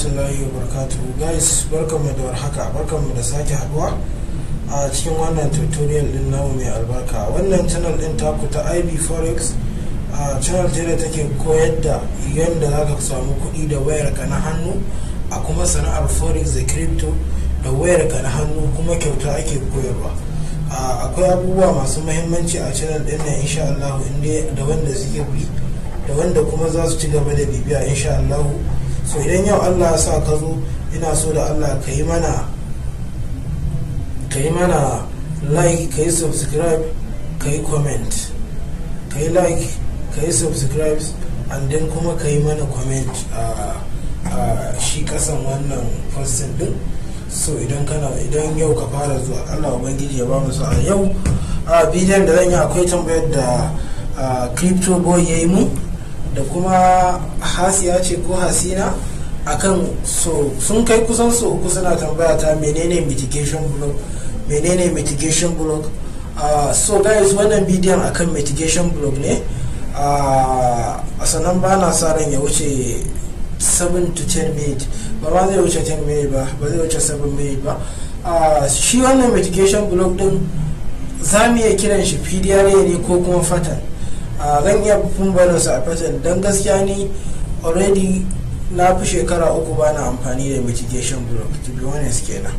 rahmatullahi wa barakatuhu. Guys, barkanmu da warhaka, barkanmu da sake haduwa a cikin wannan tutorial din namu mai albarka. Wannan channel din taku ta IB Forex channel ce da take koyar da yadda za ka samu kuɗi da wayarka na hannu a kuma sana'ar Forex da crypto da wayarka na hannu, kuma kyauta ake koyarwa. Akwai abubuwa masu muhimmanci a channel din nan insha Allah, inda da wanda suke bi da wanda kuma za su ci gaba da bibiya insha Allah. So idan yau Allah ya sa ka zo, ina so da Allah ka yi mana like, ka yi subscribe, ka yi comment, ka yi like, ka yi subscribe, and then kuma ka yi mana comment a shi kasan wannan posting din. So idan yau ka fara zuwa, Allah ubangiji ya ba mu sa'a. Yau a bidiyon da zan yi akwai tambayar da crypto boy ya yi mu da kuma hasiya ce ko hasina akan, so sun kai kusan so uku suna tambaya ta menene mitigation block. So guys, wannan bidiyon akan mitigation block ne. Sannan ba na sa ran ya wuce 7 to 10 minutes, ba zai wuce 10 minutes ba zai wuce 7 minutes ba. Shi wannan mitigation block din za mu iya kiran shi PDRA ne ko kuma fatan. Zan iya barinsa a fatan don gaskiya ni already na fi shekara 3 ba na amfani da mitigation block, to be honest kenan.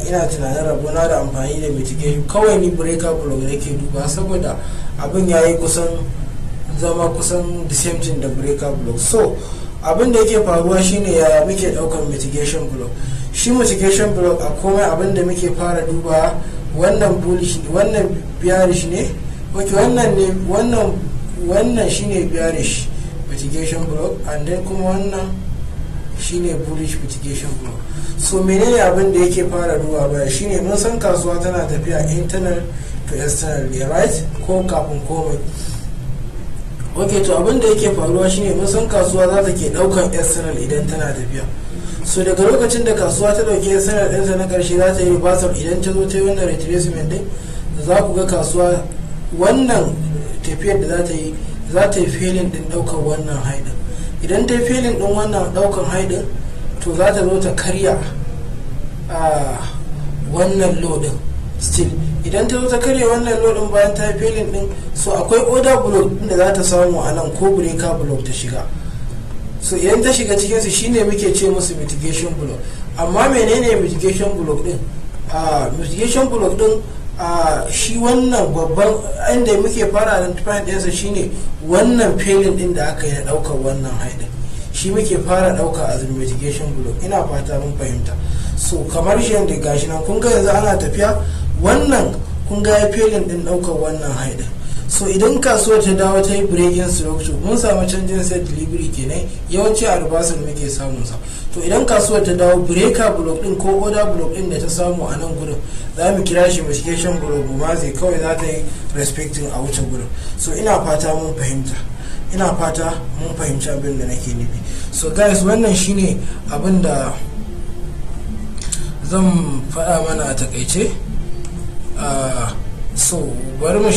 Ina tunanin rabona da amfani da mitigation, kawai ni breaker block nake duba saboda abin ya yi zama kusan the same thing da breaker block. So abin da yake faruwa shine yaya muke daukan mitigation block. Shi mitigation block a komai abin da muke fara duba, wannan bullish, wannan bearish ne, wannan shine bearish mitigation block, and then kuma wannan shine bullish mitigation block. So menene abin da yake fara duba baya shine mun san kasuwa tana tafiya internal to external ne, right? Ko kafin komai. Okay, to abin da yake faruwa shine mun san kasuwa za ta ke daukan external idan tana tafiya. So daga lokacin da kasuwa ta dauki external ɗinsa na karshe, za ta yi reversal idan ta zo ta yi wannan retracement din, za ku ga kasuwa wannan tafiyar da za ta yi failing din daukar wannan haidin. Idan ta yi failing din wannan daukar haidin, to za ta zo ta karya wannan low din still. Idan ta zo ta karya wannan low din bayan ta yi failing din, so akwai order block din da za ta samu a nan ko breaker block ta shiga. So idan ta shiga cikin su shine muke ce musu mitigation block. Amma menene mitigation block din? Mitigation block din shi wannan babban inda muke fara identify ɗinsa shine wannan failing din da aka yi na ɗaukar wannan haidin, shi muke fara ɗauka a mitigation block. Ina fata mun fahimta. So kamar shi yadda gashi nan kun ga yanzu ana tafiya, wannan kun ga ya failing din ɗaukar wannan haidin. So idan kasuwar ta dawo ta yi breaking structure, mun samu canjin set delivery kenan, yawanci a reversal muke samun sa. To idan kasuwar ta dawo breaker block din ko order block din da ta samu a nan gurin, za mu kira shi mitigation block, ma zai kawai za ta yi respecting a wuce gurin. So ina fata mun fahimci abin da nake nufi. So guys, wannan shine abin da zan faɗa mana a takaice. So bari mu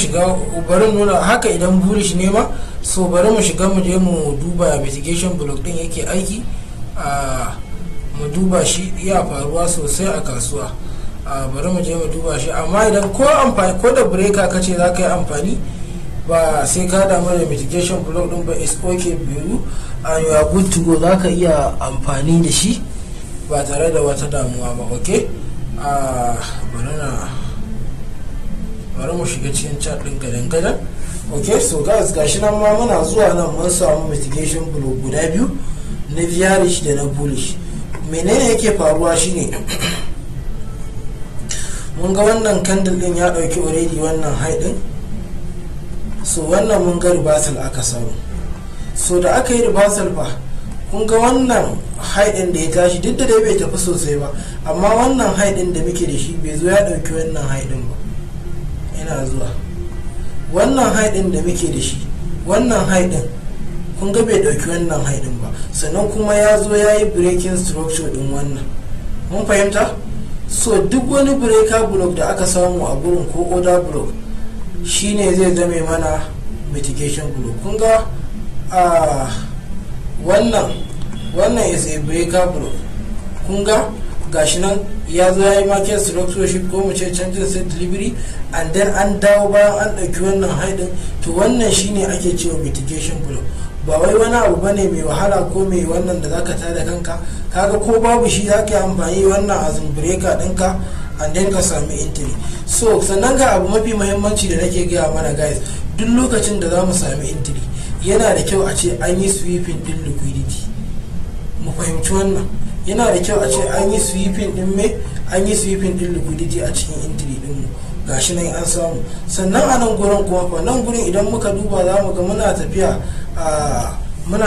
nuna haka idan bullish ne ma. So bari mu shiga mu je mu duba mitigation block din yake aiki, mu duba shi iya faruwa sosai a kasuwa. Bari mu je mu duba shi. Amma idan ko da breaker kace za ka yi amfani, ba sai ka damu da mitigation block din ba, is okay biyu and you are good to go, za ka iya amfani da shi ba tare da wata damuwa ba. Okay, bari mu shiga cikin chart din gadan. Okay, so guys, gashi nan ma muna zuwa nan mun samu mitigation block guda biyu, na bearish da na bullish. Menene yake faruwa shine mun ga wannan candle din ya dauki already wannan high din. So wannan mun ga reversal aka samu. So da aka yi reversal fa, kun ga wannan high din da ya tashi, duk da dai bai tafi sosai ba, amma wannan high din da muke da shi bai zo ya dauki wannan high din ba. Ina zuwa wannan high din da muke da shi, wannan high din kun ga bai dauki wannan high din ba, sannan kuma ya zo ya yi breaking structure din wannan. Mun fahimta? So duk wani breaker block da aka samu a gurin ko order block shine zai zame mana mitigation block. Kun ga wannan wannan is a breaker block. kun ga gashi nan ya zo ya yi market structure shift ko mu ce change set delivery, and then an dawo bayan an ɗauki wannan haidin, to wannan shine ake cewa mitigation block. ba wai wani abu bane mai wahala ko mai wannan da zaka tada kanka, kaga ko babu shi zaka yi amfani wannan as breaker ɗinka and then ka sami entry. So sannan ga abu mafi muhimmanci da nake gaya mana guys, duk lokacin da za mu sami entry yana da kyau a ce an yi sweeping din liquidity. Mu fahimci wannan, yana da kyau a ce an yi sweeping din an yi sweeping din liquidity a cikin entry din mu. Gashi nan an samu. Sannan a nan gurin kuma fa nan gurin idan muka duba za mu ga muna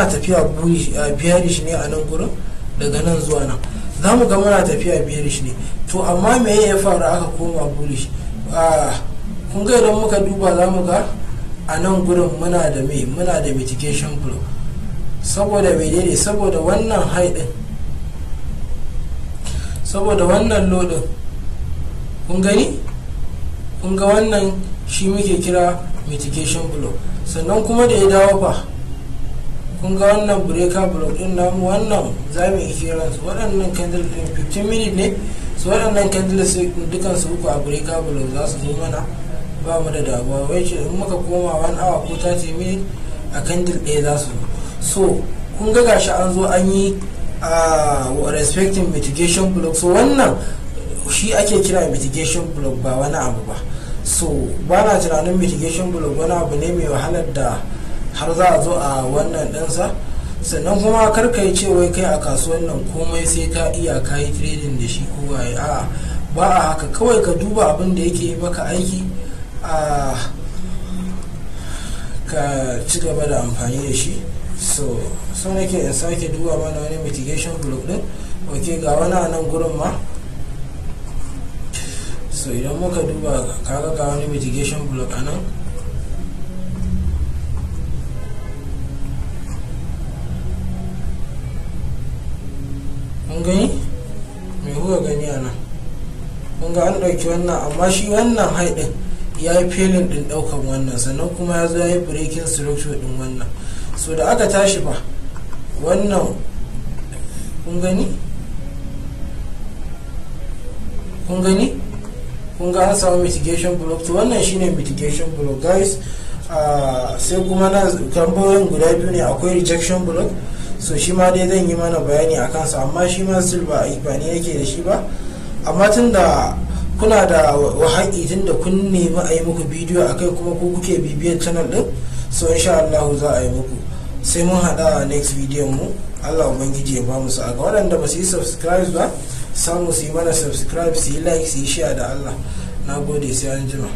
tafiya bearish ne a nan gurin, daga nan zuwa nan za mu ga muna tafiya bearish ne. To amma me ya faru aka koma bullish? Kun ga idan muka duba za mu ga a nan gurin muna da mitigation block. Saboda me daidai? Saboda wannan high din, saboda wannan low din, kun gani? Kun ga wannan shi muke kira mitigation block. Sannan kuma da ya dawo fa, kun ga wannan breaker block din namu, wannan za mu yi kiransu waɗannan candle din 15 minute ne, su waɗannan candles dukan su uku a breaker block za su zo mana, ba mu da damuwa. wai ce in muka koma 1 hour ko 30 minute a candle ɗaya za su zo. So kun ga gashi an zo an yi respecting mitigation block. So wannan shi ake kira mitigation block, ba wani abu ba. So ba na tunanin mitigation block wani abu ne mai wahalar da har za a zo a wannan ɗansa. Sannan kuma karka yi cewa kai a kasuwan nan komai sai ka iya kayi trading da shi ko waye, a ba a haka. kawai ka duba abin da yake maka aiki ka ci gaba da amfani da shi. So nake in sake duba mana wani mitigation block din. Ok, ga wani a nan gurin ma. So idan muka duba kaga ga wani mitigation block a nan, kun gani? me kuka gani a nan? kun ga an ɗauki wannan, amma shi wannan haidin ya yi filin ɗin ɗaukan wannan, sannan kuma ya zo ya yi breaking structure ɗin wannan. So da aka tashi fa wannan, kun gani? kun ga an samu mitigation block. To wannan shine mitigation block guys. Sai kuma na tambayoyin guda biyu ne, akwai rejection block. So shi ma dai zan yi mana bayani a kansa, amma shi ma still ba ne yake da shi ba. Amma tun da kuna da haƙi, tun da kun nemi a yi muku bidiyo a kai kuma ku kuke bibiyar channel din, so insha Allah za a yi muku. Sai mun haɗa a next video mu. Allah ubangiji ya ba mu sa'a. Ga waɗanda ba su yi subscribe ba, samu su yi mana subscribe, su yi like, su yi share da Allah. Na gode, sai an jima.